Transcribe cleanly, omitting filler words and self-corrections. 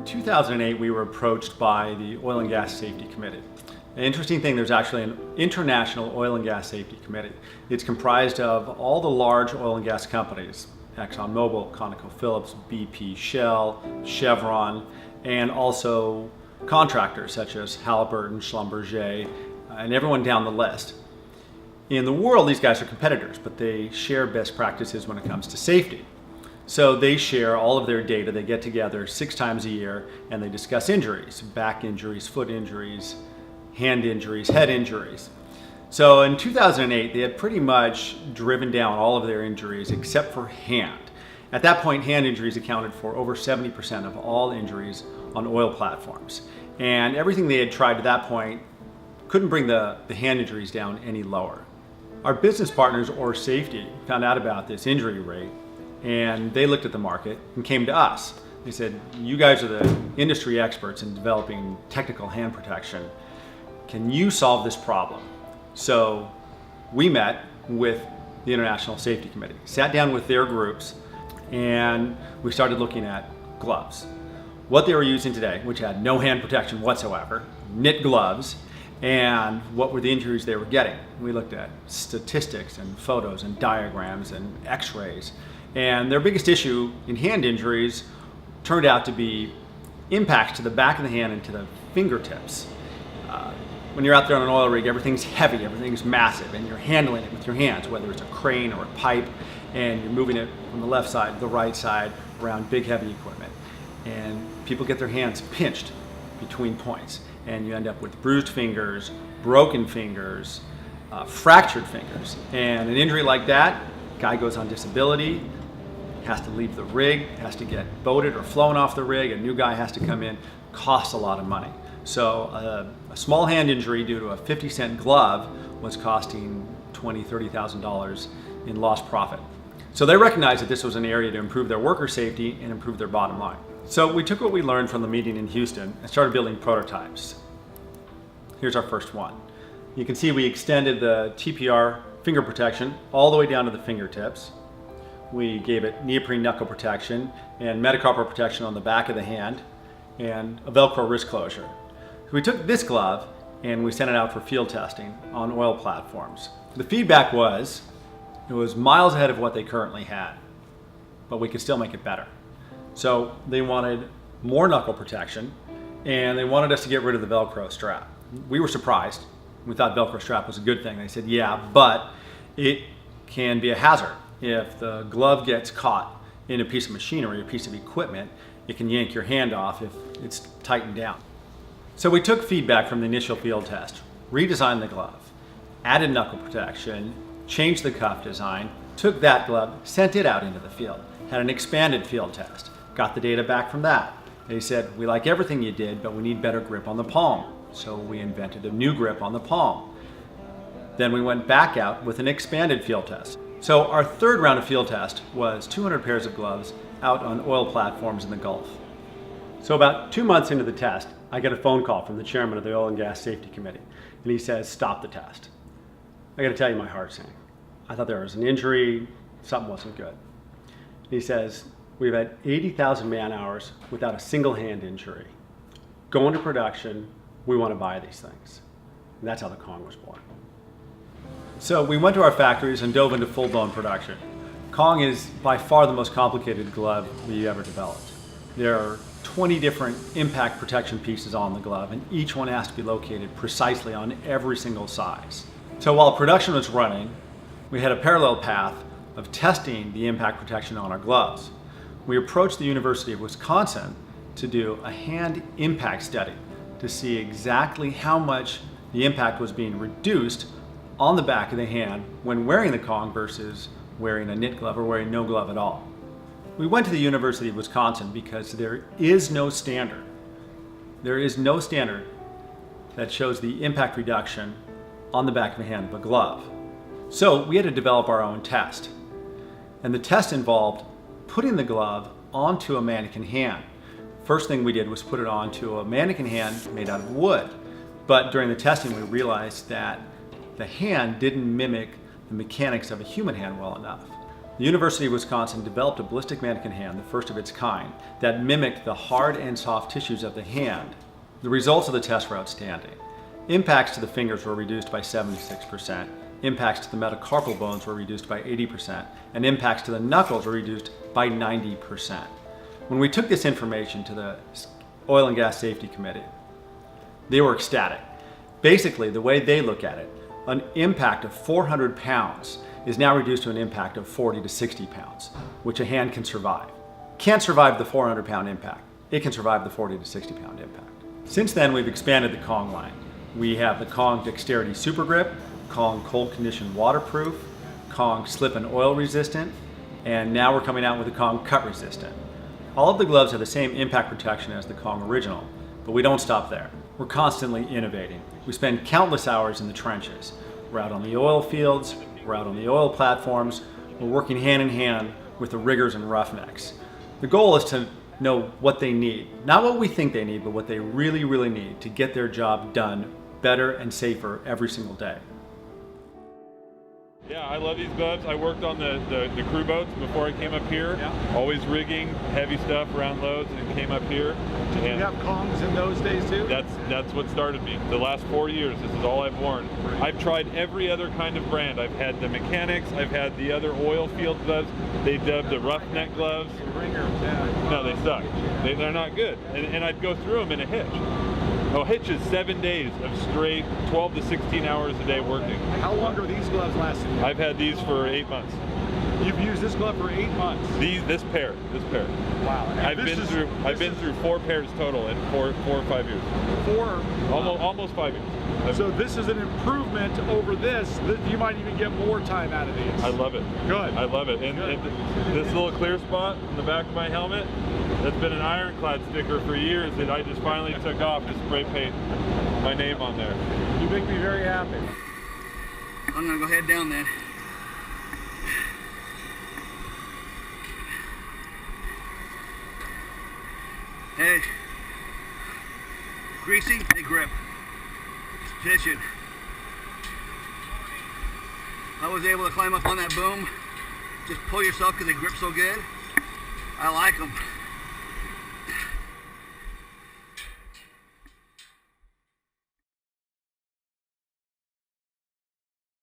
2008, we were approached by the Oil and Gas Safety Committee. An interesting thing, there's actually an International Oil and Gas Safety Committee. It's comprised of all the large oil and gas companies, ExxonMobil, ConocoPhillips, BP, Shell, Chevron, and also contractors such as Halliburton, Schlumberger, and everyone down the list. In the world, these guys are competitors, but they share best practices when it comes to safety. So they share all of their data. They get together 6 times a year and they discuss injuries, back injuries, foot injuries, hand injuries, head injuries. So in 2008, they had pretty much driven down all of their injuries except for hand. At that point, hand injuries accounted for over 70% of all injuries on oil platforms. And everything they had tried to that point couldn't bring the hand injuries down any lower. Our business partners, Or Safety, found out about this injury rate, and they looked at the market and came to us. They said, you guys are the industry experts in developing technical hand protection. Can you solve this problem? So we met with the International Safety Committee, sat down with their groups, and we started looking at gloves. What they were using today, which had no hand protection whatsoever, knit gloves, and what were the injuries they were getting. We looked at statistics and photos and diagrams and x-rays. And their biggest issue in hand injuries turned out to be impacts to the back of the hand and to the fingertips. When you're out there on an oil rig, everything's heavy, everything's massive, and you're handling it with your hands, whether it's a crane or a pipe, and you're moving it from the left side to the right side around big heavy equipment. And people get their hands pinched between points, and you end up with bruised fingers, broken fingers, fractured fingers. And an injury like that, guy goes on disability, has to leave the rig, has to get boated or flown off the rig, a new guy has to come in, costs a lot of money. So a small hand injury due to a 50-cent glove was costing $20,000, $30,000 in lost profit. So they recognized that this was an area to improve their worker safety and improve their bottom line. So we took what we learned from the meeting in Houston and started building prototypes. Here's our first one. You can see we extended the TPR finger protection all the way down to the fingertips. We gave it neoprene knuckle protection and metacarpal protection on the back of the hand and a Velcro wrist closure. So we took this glove and we sent it out for field testing on oil platforms. The feedback was, it was miles ahead of what they currently had, but we could still make it better. So they wanted more knuckle protection and they wanted us to get rid of the Velcro strap. We were surprised. We thought Velcro strap was a good thing. They said, yeah, but it can be a hazard. If the glove gets caught in a piece of machinery, a piece of equipment, it can yank your hand off if it's tightened down. So we took feedback from the initial field test, redesigned the glove, added knuckle protection, changed the cuff design, took that glove, sent it out into the field, had an expanded field test, got the data back from that. They said, we like everything you did, but we need better grip on the palm. So we invented a new grip on the palm. Then we went back out with an expanded field test. So our third round of field test was 200 pairs of gloves out on oil platforms in the Gulf. So about 2 months into the test, I get a phone call from the chairman of the Oil and Gas Safety Committee, and he says, stop the test. I gotta tell you, my heart sank. I thought there was an injury, something wasn't good. He says, we've had 80,000 man hours without a single hand injury. Go into production, we wanna buy these things. And that's how the Kong was born. So we went to our factories and dove into full-blown production. Kong is by far the most complicated glove we ever developed. There are 20 different impact protection pieces on the glove, and each one has to be located precisely on every single size. So while production was running, we had a parallel path of testing the impact protection on our gloves. We approached the University of Wisconsin to do a hand impact study to see exactly how much the impact was being reduced on the back of the hand when wearing the Kong versus wearing a knit glove or wearing no glove at all. We went to the University of Wisconsin because there is no standard. There is no standard that shows the impact reduction on the back of the hand of a glove. So we had to develop our own test. And the test involved putting the glove onto a mannequin hand. First thing we did was put it onto a mannequin hand made out of wood. But during the testing, we realized that the hand didn't mimic the mechanics of a human hand well enough. The University of Wisconsin developed a ballistic mannequin hand, the first of its kind, that mimicked the hard and soft tissues of the hand. The results of the test were outstanding. Impacts to the fingers were reduced by 76%, impacts to the metacarpal bones were reduced by 80%, and impacts to the knuckles were reduced by 90%. When we took this information to the Oil and Gas Safety Committee, they were ecstatic. Basically, the way they look at it, an impact of 400 pounds is now reduced to an impact of 40 to 60 pounds, which a hand can survive. Can't survive the 400-pound impact. It can survive the 40 to 60-pound impact. Since then, we've expanded the Kong line. We have the Kong Dexterity Super Grip, Kong Cold Condition Waterproof, Kong Slip and Oil Resistant, and now we're coming out with the Kong Cut Resistant. All of the gloves have the same impact protection as the Kong original, but we don't stop there. We're constantly innovating. We spend countless hours in the trenches. We're out on the oil fields, we're out on the oil platforms, we're working hand in hand with the riggers and roughnecks. The goal is to know what they need. Not what we think they need, but what they really, really need to get their job done better and safer every single day. Yeah, I love these gloves. I worked on the crew boats before I came up here. Yeah. Always rigging heavy stuff around loads and came up here. Did you have Kongs in those days too? That's what started me. The last 4 years, this is all I've worn. I've tried every other kind of brand. I've had the mechanics, I've had the other oil field gloves. They dubbed the roughneck gloves. Ringers, yeah. No, they suck. They're not good. And I'd go through them in a hitch. Oh, hitch is 7 days of straight 12 to 16 hours a day working. How long are these gloves lasting? I've had these for 8 months. You've used this glove for 8 months? This pair. Wow. I've been through 4 pairs total in 4 or 5 years. Almost 5 years. So this is an improvement over this. You might even get more time out of these. I love it. Good. I love it. And this little clear spot in the back of my helmet, that's been an ironclad sticker for years that I just finally took off to spray paint my name on there. You make me very happy. I'm gonna go head down then. Hey, greasy, hey grip, stitching. I was able to climb up on that boom. Just pull yourself because they grip so good. I like them.